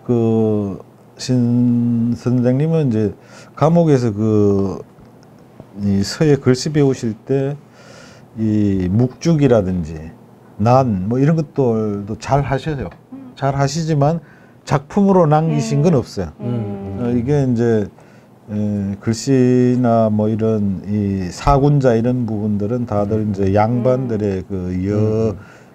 그 신 선생님은 이제 감옥에서 이 서예 글씨 배우실 때 이 묵죽이라든지 난 뭐 이런 것들도 잘 하셔요. 잘 하시지만 작품으로 남기신 건 없어요. 이게 이제 글씨나 뭐 이런 이 사군자 이런 부분들은 다들 이제 양반들의 그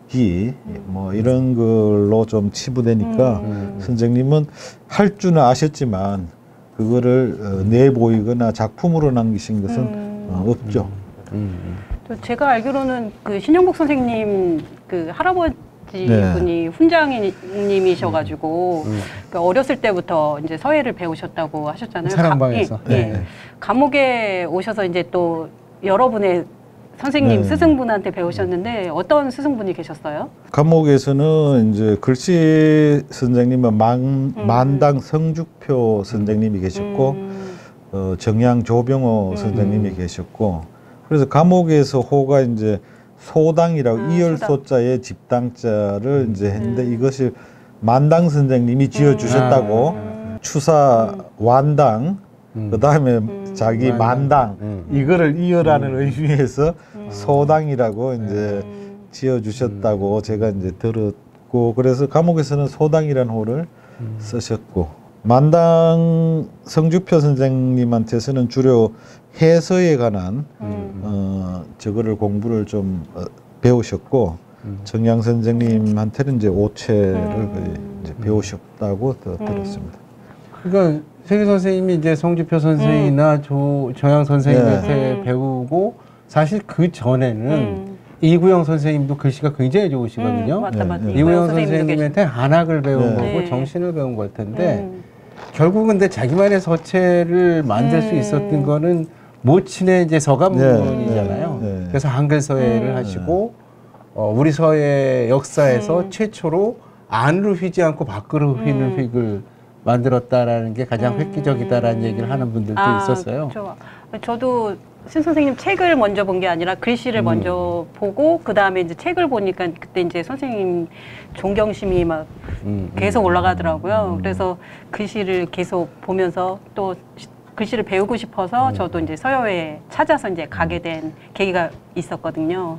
여기 뭐 이런 걸로 좀 치부되니까 선생님은 할 줄은 아셨지만 그거를 내보이거나 작품으로 남기신 것은 없죠. 제가 알기로는 그 신영복 선생님 그 할아버지 분이 훈장님이셔가지고 그 어렸을 때부터 이제 서예를 배우셨다고 하셨잖아요. 사랑방에서. 감옥에 오셔서 이제 또 여러분의 선생님 스승분한테 배우셨는데 어떤 스승분이 계셨어요? 감옥에서는 이제 글씨 선생님은 만당 성죽표 선생님이 계셨고 정양 조병호 선생님이 계셨고 그래서 감옥에서 호가 이제 소당이라고 이열소자에 집당자를 이제 했는데 이것을 만당 선생님이 지어주셨다고 추사 완당 그 다음에 자기 만당 이거를 이어라는 의미에서 소당이라고 이제 지어주셨다고 제가 이제 들었고 그래서 감옥에서는 소당이라는 호를 쓰셨고 만당 성주표 선생님한테서는 주로 해서에 관한 저거를 공부를 좀 배우셨고 정양 선생님한테는 이제 오체를 이제 배우셨다고 들었습니다. 그러니까 세계 선생님이 이제 성주표 선생이나 정양 선생님한테 배우고 사실 그 전에는 이구영 선생님도 글씨가 굉장히 좋으시거든요. 맞다. 이구영 선생님한테 한학을 배운 거고 정신을 배운 걸 텐데 결국은 근데 자기만의 서체를 만들 수 있었던 거는 모친의 이제 서감문이잖아요. 그래서 한글 서예를 하시고 우리 서예 역사에서 최초로 안으로 휘지 않고 밖으로 휘는 휙을 만들었다라는 게 가장 획기적이다라는 얘기를 하는 분들도 있었어요. 그렇죠. 저도 신 선생님 책을 먼저 본 게 아니라 글씨를 먼저 보고 그 다음에 이제 책을 보니까 그때 이제 선생님 존경심이 막 계속 올라가더라고요. 그래서 글씨를 계속 보면서 또 글씨를 배우고 싶어서 저도 이제 서여회에 찾아서 이제 가게 된 계기가 있었거든요.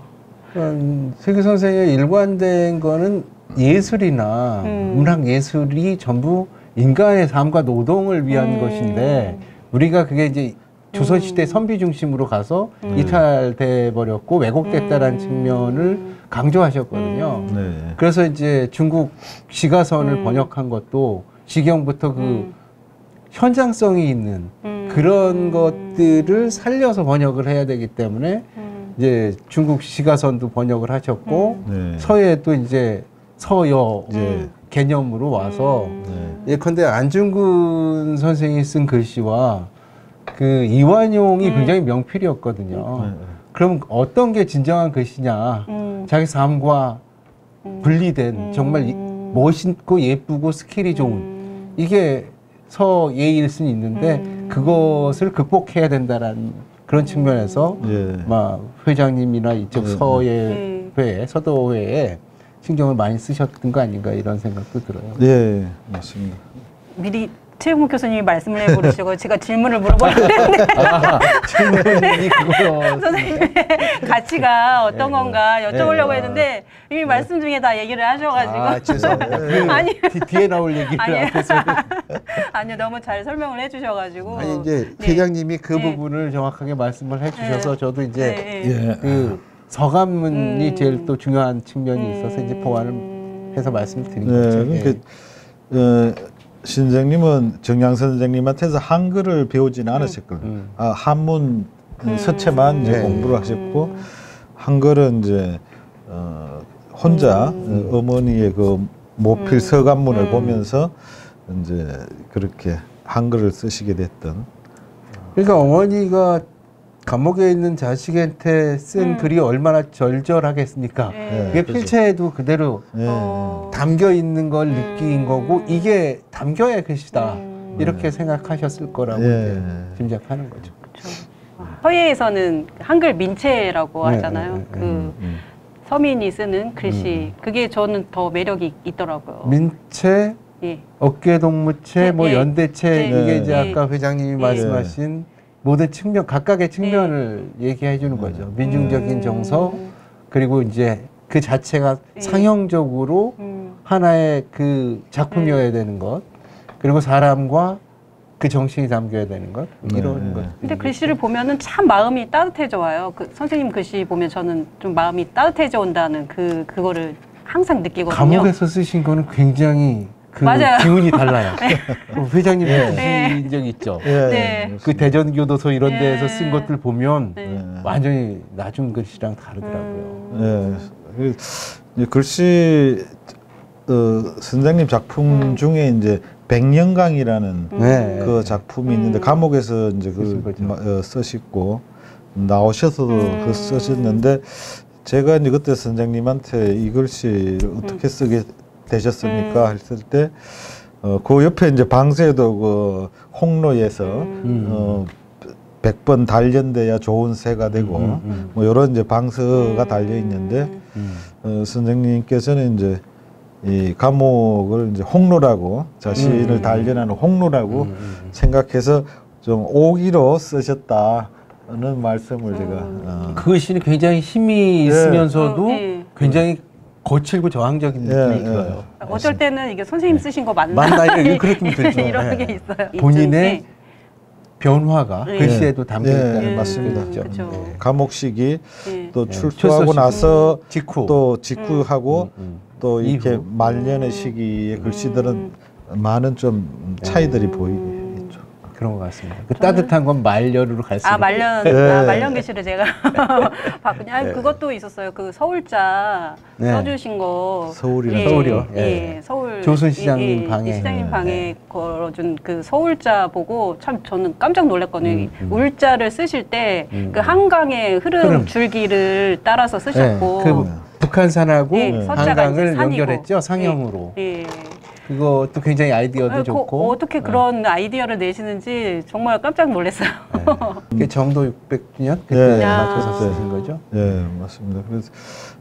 세계 선생의 일관된 거는 예술이나 문학 예술이 전부 인간의 삶과 노동을 위한 것인데 우리가 그게 이제 조선시대 선비 중심으로 가서 이탈돼 버렸고 왜곡됐다라는 측면을 강조하셨거든요. 그래서 이제 중국 시가선을 번역한 것도 시경부터 그 현장성이 있는 그런 것들을 살려서 번역을 해야 되기 때문에 이제 중국 시가선도 번역을 하셨고 서예도 이제 서여 개념으로 와서 예컨대 안중근 선생이 쓴 글씨와 그 이완용이 굉장히 명필이었거든요. 그럼 어떤 게 진정한 글씨냐? 자기 삶과 분리된 정말 멋있고 예쁘고 스킬이 좋은 이게 서예일 수는 있는데 그것을 극복해야 된다라는 그런 측면에서 막 회장님이나 이쪽 서예회, 서도회에 신경을 많이 쓰셨던 거 아닌가 이런 생각도 들어요. 네, 맞습니다. 미리 최영국 교수님이 말씀을 해버리시고 제가 질문을 물어보는데 질문이 그거요. 선생님의 가치가 어떤 건가 여쭤보려고 했는데 이미 말씀 중에 다 얘기를 하셔가지고 죄송합니다. 아니 뒤에 나올 얘기를 앞에서 아니요 너무 잘 설명을 해주셔가지고 아니 이제 회장님이 그 부분을 정확하게 말씀을 해주셔서 저도 이제 그 서감문이 제일 또 중요한 측면이 있어서 이제 보완을 해서 말씀을 드린 거죠. 그러니까 선생님은 정양 선생님한테서 한글을 배우지는 않으셨거든요. 한문 서체만 이제 공부를 하셨고 한글은 이제 혼자 어머니의 그 모필 서감문을 보면서 이제 그렇게 한글을 쓰시게 됐던. 그러니까 어머니가 감옥에 있는 자식한테 쓴 글이 얼마나 절절하겠습니까? 그게 필체에도 그대로 담겨 있는 걸 느낀 거고 이게 담겨야 글씨다 이렇게 생각하셨을 거라고 이제 짐작하는 거죠. 그렇죠. 서예에서는 한글 민체라고 하잖아요. 그 서민이 쓰는 글씨 그게 저는 더 매력이 있더라고요. 민체, 예. 어깨동무체, 뭐 예. 연대체 예. 이게 이제 예. 아까 회장님이 예. 말씀하신 모든 측면 각각의 측면을 얘기해 주는 거죠. 민중적인 정서 그리고 이제 그 자체가 상형적으로 하나의 그 작품이어야 되는 것 그리고 사람과 그 정신이 담겨야 되는 것 이런 것. 근데 글씨를 보면은 참 마음이 따뜻해져 와요. 그 선생님 글씨 보면 저는 좀 마음이 따뜻해져 온다는 그거를 항상 느끼거든요. 감옥에서 쓰신 거는 굉장히 그 맞아요. 기운이 달라요. 회장님 쓰신 적 있죠. 네. 그 대전교도소 이런 네. 데에서 쓴 것들 보면 네. 완전히 나중 글씨랑 다르더라고요. 이 글씨 선생님 작품 중에 이제 백년강이라는 네. 그 작품이 있는데 감옥에서 이제 쓰신 거죠. 쓰시고 나오셔서도 그 쓰셨는데 제가 이제 그때 선생님한테 이 글씨를 어떻게 쓰게 되셨습니까? 했을 때 그 옆에 이제 방세도 그 홍로에서 100번 단련돼야 좋은 새가 되고 뭐 이런 이제 방서가 달려 있는데 선생님께서는 이제 이 감옥을 이제 홍로라고 자신을 단련하는 홍로라고 생각해서 좀 오기로 쓰셨다는 말씀을 제가 그 글씨는 굉장히 힘이 있으면서도 네. 굉장히 거칠고 저항적인 느낌이 들어요. 어쩔 때는 이게 선생님 쓰신 거 맞나? 맞나? 그렇게 들죠. 이런 네. 게 있어요. 본인의 이쪽에. 변화가 네. 글씨에도 담겨 있다는 네, 맞습니다. 그렇죠. 감옥 시기 네. 또 네. 출소하고 출소 나서 직후 또 직후하고 또 이렇게 이후. 말년의 시기의 글씨들은 많은 좀 차이들이 보이겠죠. 그런 것 같습니다. 그 따뜻한 건 말년으로 갈수록 말년 네. 말년 글씨를 제가 봤군요. 아니, 그것도 있었어요. 그 서울자 네. 써주신 거. 서울이라는 서울이요? 예, 예. 서울 조순 시장님 방에. 이 시장님 방에 걸어준 그 서울자 보고 참 저는 깜짝 놀랐거든요. 울자를 쓰실 때 그 한강의 흐름 줄기를 따라서 쓰셨고. 네. 그 북한산하고 예, 서자가 한강을 이제 산이고. 연결했죠 상형으로. 예. 그것도 굉장히 아이디어도 좋고. 어떻게 그런 아이디어를 내시는지 정말 깜짝 놀랐어요. 그게 정도 600주년 그때 네. 맞춰서 야. 쓰신 거죠? 예, 맞습니다. 그래서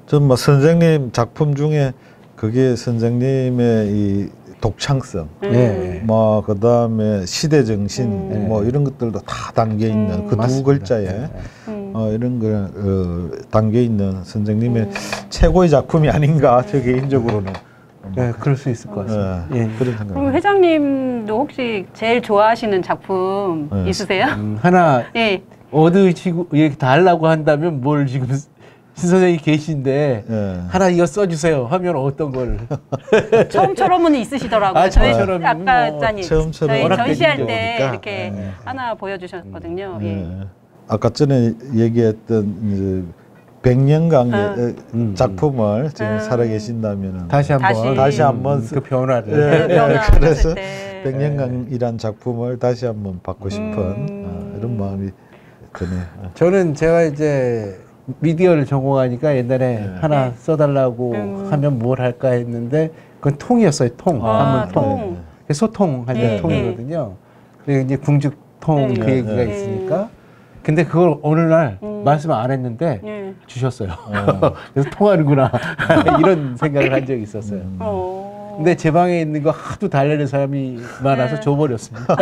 전 뭐 선생님 작품 중에 그게 선생님의 이 독창성, 네. 뭐 그다음에 시대 정신, 뭐 이런 것들도 다 담겨 있는 그 두 맞습니다. 글자에 이런 거 담겨 있는 선생님의 최고의 작품이 아닌가 저 개인적으로는. 네, 그럴 수 있을 것 같습니다. 예. 그런 생각. 그럼 회장님도 혹시 제일 좋아하시는 작품 네. 있으세요? 하나 예. 얻으시고 얘기 다 하려고 한다면 뭘 지금 신 선생님이 계신데 예. 하나 이거 써주세요 하면 어떤 걸? 처음처럼은 있으시더라고요. 아, 저희 처음처럼이 아까 뭐 짠이 처음처럼 저희 워낙 전시할 때 대중적이니까. 이렇게 하나 보여주셨거든요. 예. 예. 아까 전에 얘기했던 이제 백년강의 작품을 지금 살아계신다면 다시 한번 다시 한번 그 변화를 예, 변화했을 그래서 때. 백년강이란 작품을 다시 한번 받고 싶은 이런 마음이 드네요. 저는 제가 이제 미디어를 전공하니까 옛날에 하나 써달라고 하면 뭘 할까 했는데 그건 통이었어요. 통. 한문 통. 소통할 때 네. 통이거든요. 그리고 이제 궁죽통 그 네. 얘기가 네. 있으니까. 근데 그걸 어느 날 말씀 안 했는데 예. 주셨어요. 그래서 통하는구나. 이런 생각을 한 적이 있었어요. 근데 제 방에 있는 거 하도 달래는 사람이 많아서 줘버렸습니다.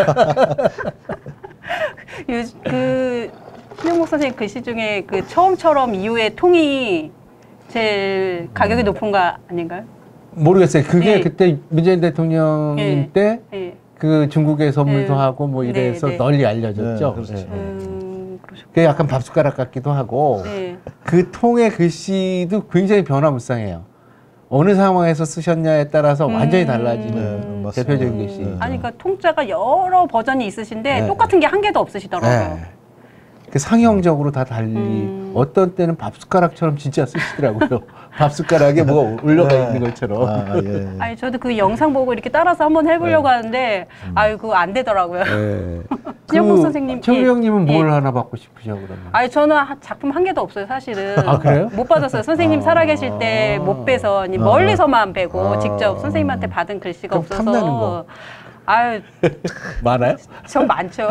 그 신영목 선생님 글씨 중에 그 처음처럼 이후의 통이 제일 가격이 높은 거 아닌가요? 모르겠어요. 그게 네. 그때 문재인 대통령님 네. 때 예. 그 중국에 선물도 네. 하고 뭐 이래서 네, 네. 널리 알려졌죠. 네, 그렇죠. 그러셨구나. 그게 약간 밥숟가락 같기도 하고 네. 그 통의 글씨도 굉장히 변화무쌍해요. 어느 상황에서 쓰셨냐에 따라서 완전히 달라지는 네, 맞습니다. 대표적인 글씨. 네. 아니 그러니까 통자가 여러 버전이 있으신데 네. 똑같은 게 한 개도 없으시더라고요. 네. 그 상형적으로 다 달리 어떤 때는 밥숟가락처럼 진짜 쓰시더라고요. 밥숟가락에 뭐가 올려가 네. 있는 것처럼. 아, 예. 아니 저도 그 영상 보고 이렇게 따라서 한번 해보려고 하는데 아유 그거 안 되더라고요. 네. 신영복 선생님. 최우 예. 형님은 뭘 예. 하나 받고 싶으셔 그러면? 아니 저는 작품 한 개도 없어요 사실은. 아, 그래요? 못 받았어요. 선생님 살아계실 때 못 빼서 아니, 멀리서만 빼고 아. 직접 선생님한테 받은 글씨가 그럼 탐나는 없어서. 거. 아유, 많아요? 전 많죠.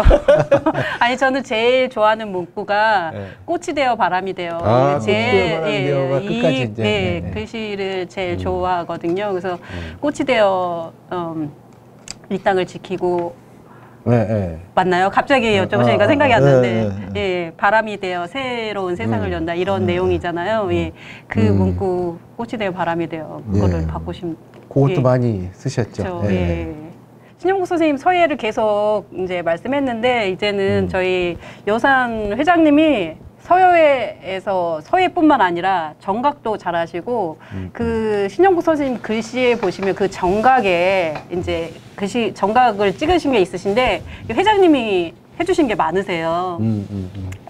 아니 저는 제일 좋아하는 문구가 네. 꽃이 되어 바람이 되어. 아, 꽃이 되어 바람이 되어가 끝까지 이제. 네, 네. 글씨를 제일 좋아하거든요. 그래서 꽃이 되어 이 땅을 지키고. 네, 네. 맞나요? 갑자기 여쭤보시니까 생각이 안 나는데, 네. 예, 바람이 되어 새로운 세상을 연다 이런 내용이잖아요. 예, 그 문구 꽃이 되어 바람이 되어 그거를 받고 싶. 그것도 예. 많이 쓰셨죠. 그렇죠. 예. 신영국 선생님 서예를 계속 이제 말씀했는데 이제는 저희 여산 회장님이 서예에서 서예뿐만 아니라 정각도 잘하시고 그 신영국 선생님 글씨에 보시면 그 정각에 이제 글씨 정각을 찍으신 게 있으신데 회장님이 해주신 게 많으세요.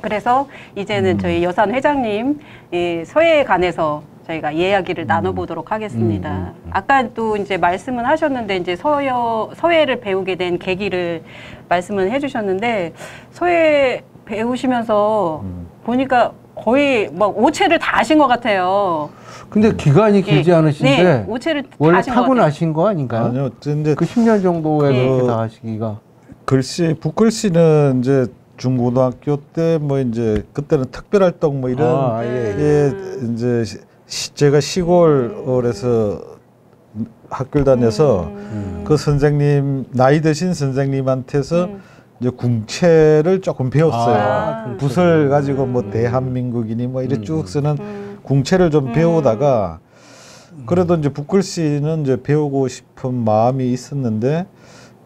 그래서 이제는 저희 여산 회장님 이 서예에 관해서 저희가 이야기를 나눠보도록 하겠습니다. 아까 또 이제 말씀은 하셨는데 이제 서예를 배우게 된 계기를 말씀을 해주셨는데 서예 배우시면서 보니까 거의 막 오체를 다 하신 것 같아요. 근데 기간이 길지 예. 않으신데 네, 오체를 다 원래 하신 것 같아요. 타고나신 거 아닌가요? 아니요, 이제 그 10년 정도에 예. 그렇게 다 하시기가. 글씨, 붓글씨는 이제 중고등학교 때 뭐 이제 그때는 특별활동 뭐 이런 예, 이제 제가 시골에서 학교를 다녀서 그 선생님 나이 드신 선생님한테서 이제 궁체를 조금 배웠어요. 아, 붓을 가지고 뭐 대한민국이니 뭐 이래 쭉 쓰는 궁체를 좀 배우다가 그래도 이제 붓글씨는 이제 배우고 싶은 마음이 있었는데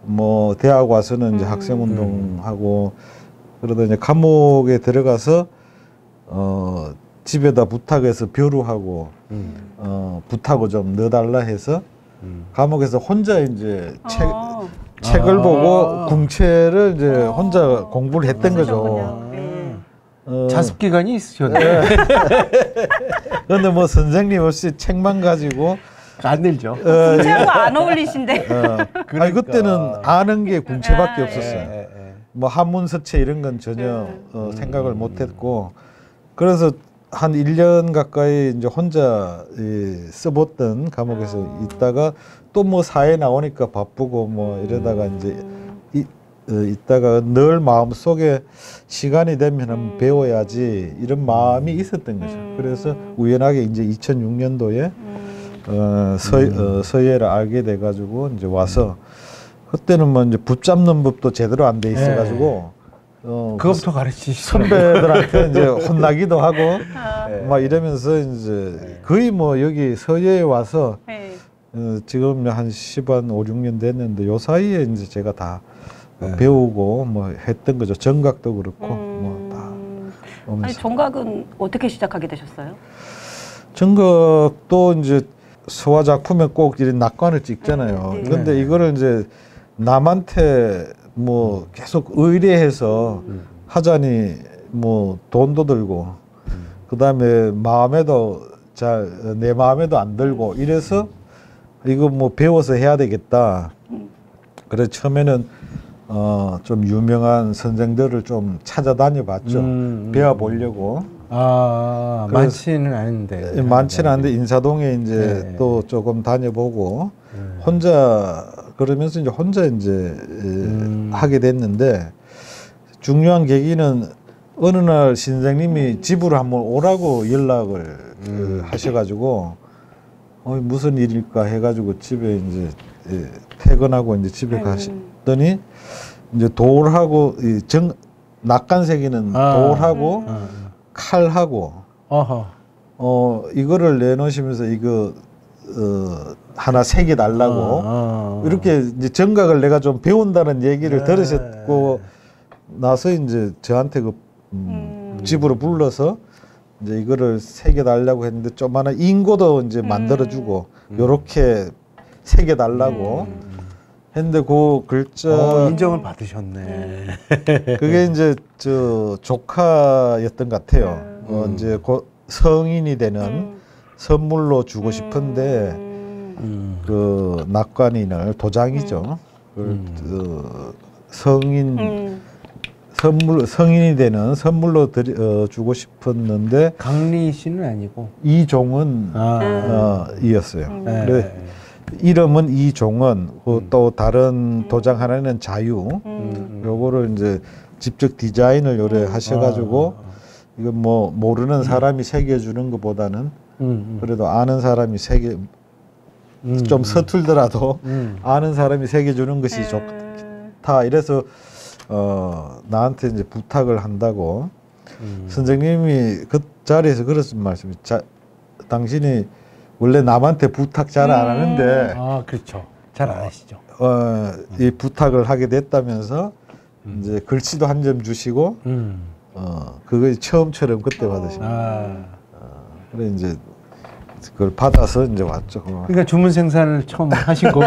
뭐 대학 와서는 이제 학생운동하고 그러다 이제 감옥에 들어가서 집에다 부탁해서 벼루하고 부탁을 좀 넣어달라 해서 감옥에서 혼자 이제 책을 보고 궁체를 이제 혼자 공부를 했던 거죠. 자습 기간이 있으셨네. 그런데 뭐 선생님 없이 책만 가지고 안 늘죠. 궁체하고 안 어울리신데. 아니 그때는 아는 게 궁체밖에 없었어요. 예. 뭐 한문서체 이런 건 전혀 생각을 못했고 그래서 한 1년 가까이 이제 혼자 써봤던 감옥에서 있다가 또 뭐 사회 나오니까 바쁘고 뭐 이러다가 이제 있다가 늘 마음속에 시간이 되면 배워야지 이런 마음이 있었던 거죠. 그래서 우연하게 이제 2006년도에 서예를 알게 돼가지고 이제 와서 그때는 뭐 이제 붙잡는 법도 제대로 안 돼 있어가지고 그것부터 가르치시죠. 선배들한테 이제 혼나기도 하고 막 이러면서 이제 거의 뭐 여기 서예에 와서 지금 한 10한 5, 6년 됐는데 요 사이에 이제 제가 다 배우고 뭐 했던 거죠. 정각도 그렇고 뭐 다. 아니 정각은 어떻게 시작하게 되셨어요? 정각도 이제 소화 작품에 꼭 이런 낙관을 찍잖아요. 그런데 이거를 이제 남한테 뭐 계속 의뢰해서 하자니 뭐 돈도 들고 그다음에 마음에도 잘 내 마음에도 안 들고 이래서 이거 뭐 배워서 해야 되겠다. 그래서 처음에는 좀 유명한 선생들을 좀 찾아다녀 봤죠. 배워보려고. 아, 많지는 않은데. 많지는 않은데 인사동에 이제 또 조금 다녀보고 혼자 그러면서 이제 혼자 이제 하게 됐는데 중요한 계기는 어느 날 선생님이 집으로 한번 오라고 연락을 하셔가지고 무슨 일일까 해가지고 집에 이제 퇴근하고 이제 집에 가시더니 이제 돌하고 낙관색이는 돌하고 칼하고 이거를 내놓으시면서 이거 하나 새겨 달라고 이렇게 이제 정각을 내가 좀 배운다는 얘기를 들으셨고 나서 이제 저한테 그 집으로 불러서 이제 이거를 새겨 달라고 했는데 조그마한 인고도 이제 만들어주고 요렇게 새겨 달라고 했는데 그 글자 인정을 받으셨네. 그게 이제 저 조카였던 것 같아요. 이제 곧 성인이 되는 선물로 주고 싶은데 그 낙관인을 도장이죠. 그 성인이 되는 선물로 주고 싶었는데 강리 씨는 아니고 이종은 이었어요. 그래 이름은 이종원, 또 다른 도장 하나는 자유. 요거를 이제 직접 디자인을 요래 하셔가지고 이거 뭐 모르는 사람이 새겨주는 것보다는 그래도 아는 사람이 좀 서툴더라도 아는 사람이 새겨주는 것이 좋다. 이래서 나한테 이제 부탁을 한다고 선생님이 그 자리에서 그랬던 말씀이 당신이 원래 남한테 부탁 잘 안 하는데 그렇죠. 잘 안 하시죠. 이 부탁을 하게 됐다면서 이제 글씨도 한 점 주시고 그거 처음처럼 그때 받으십니다. 그래 이제 그걸 받아서 이제 왔죠. 그러니까 주문 생산을 처음 하신 거고.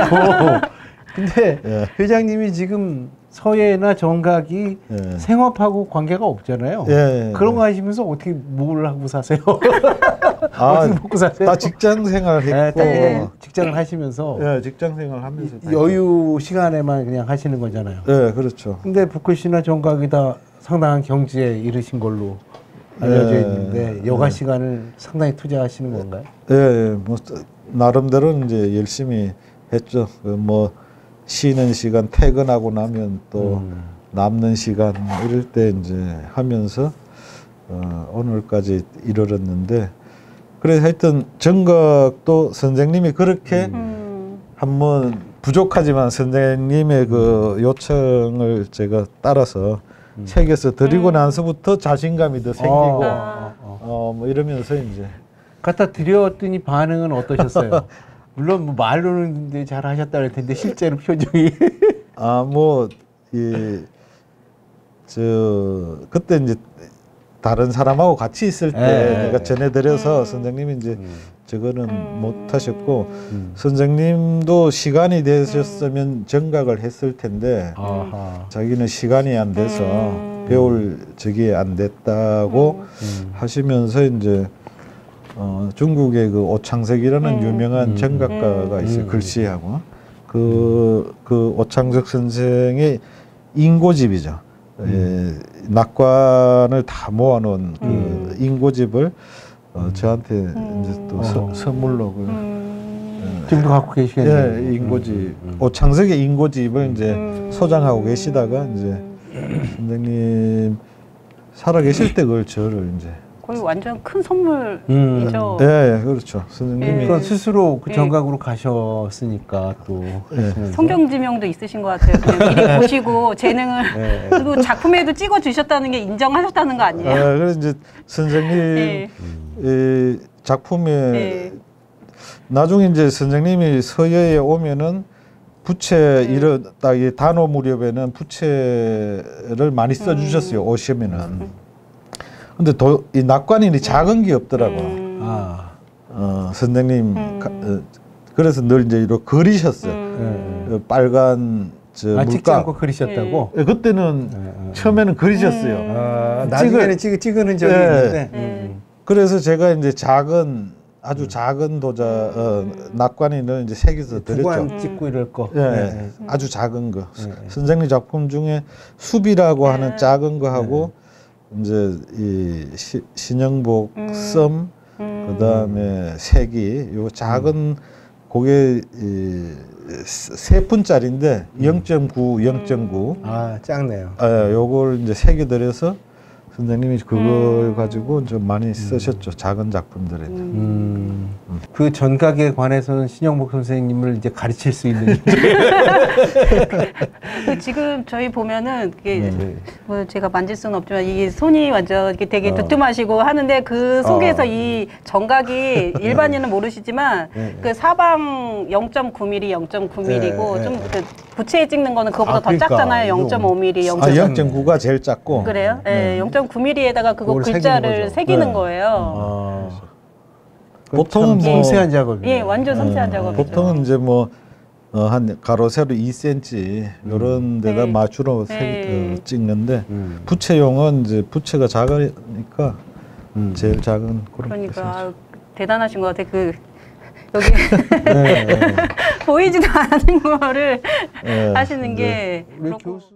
근데 회장님이 지금 서예나 정각이 생업하고 관계가 없잖아요. 그런 거 하시면서 어떻게 뭘 하고 사세요? 어떻게 먹고 사세요? 다 직장 생활했고 직장을 하시면서 직장 생활하면서 여유 시간에만 그냥 하시는 거잖아요. 네, 그렇죠. 근데 붓글씨나 정각이 다 상당한 경지에 이르신 걸로 알려져 있는데 여가 시간을 상당히 투자하시는 건가요? 뭐 나름대로 이제 열심히 했죠. 뭐 쉬는 시간 퇴근하고 나면 또 남는 시간 이럴 때 이제 하면서 오늘까지 이르렀는데 그래서 하여튼 정각도 선생님이 그렇게 한번 부족하지만 선생님의 그 요청을 제가 따라서 새겨서 드리고 나서부터 자신감이 더 생기고 뭐 이러면서 이제 갖다 드렸더니 반응은 어떠셨어요? 물론 뭐 말로는 잘 하셨다 할 텐데 실제로 표정이 그때 이제 다른 사람하고 같이 있을 때 내가 전해드려서 선생님이 이제 저거는 못 하셨고 선생님도 시간이 되셨으면 정각을 했을 텐데 자기는 시간이 안 돼서 배울 적이 안 됐다고 하시면서 이제 중국의 그 오창석이라는 유명한 정각가가 있어요. 글씨하고 그 오창석 선생의 인고집이죠. 낙관을 다 모아놓은 그 인고집을 저한테 이제 또 선물로 지금도 갖고 계시겠네요. 인고집 오창석의 인고집을 이제 소장하고 계시다가 이제 선생님 살아계실 때 그걸 저를 이제 거의 완전 큰 선물이죠. 네, 그렇죠. 선생님이 스스로 그 정각으로 가셨으니까 또 성경지명도 있으신 것 같아요. 그냥 미리 보시고 재능을 그리고 작품에도 찍어 주셨다는 게 인정하셨다는 거 아니에요? 그래서 이제 선생님 이 작품에 나중에 이제 선생님이 서예에 오면은 부채 이런 딱 이 단오 무렵에는 부채를 많이 써주셨어요. 오시면은. 근데 이 낙관이 작은 게 없더라고. 선생님 그래서 늘 이제 이렇게 그리셨어요. 빨간 찍지 물감. 않고 그리셨다고? 그때는 처음에는 그리셨어요. 나중에는 찍은 적이 있는데. 그래서 제가 이제 아주 작은 낙관인을 이제 새겨서 드렸죠. 구간 찍고 이럴 거. 아주 작은 거. 선생님 작품 중에 숲이라고 하는 작은 거 하고 이제 이 신영복 썸 그다음에 색이 요 작은 그게 3푼짜리인데 0.9 0.9 작네요. 요걸 이제 새겨드려서 선생님이 그걸 가지고 좀 많이 쓰셨죠. 작은 작품들에. 그 전각에 관해서는 신영복 선생님을 이제 가르칠 수 있는. 지금 저희 보면은 이게 뭐 제가 만질 수는 없지만 이게 손이 완전 이렇게 되게 두툼하시고 하는데 그 속에서 이 정각이 일반인은 모르시지만 그 사방 0.9mm, 0.9mm고 좀 그 부채에 찍는 거는 그거보다 더 작잖아요. 0.5mm, 0.9가 제일 작고. 그래요? 0.9mm에다가 그거 글자를 새기는 거예요. 보통은 뭐 섬세한 작업이에요. 완전 섬세한 작업이죠. 보통은 이제 뭐 한 가로 세로 2cm 이런 데다 맞추러 찍는데 부채용은 이제 부채가 작으니까 제일 작은 그런. 그러니까 대단하신 것 같아. 여기 보이지도 않는 거를 하시는 게 우리 교수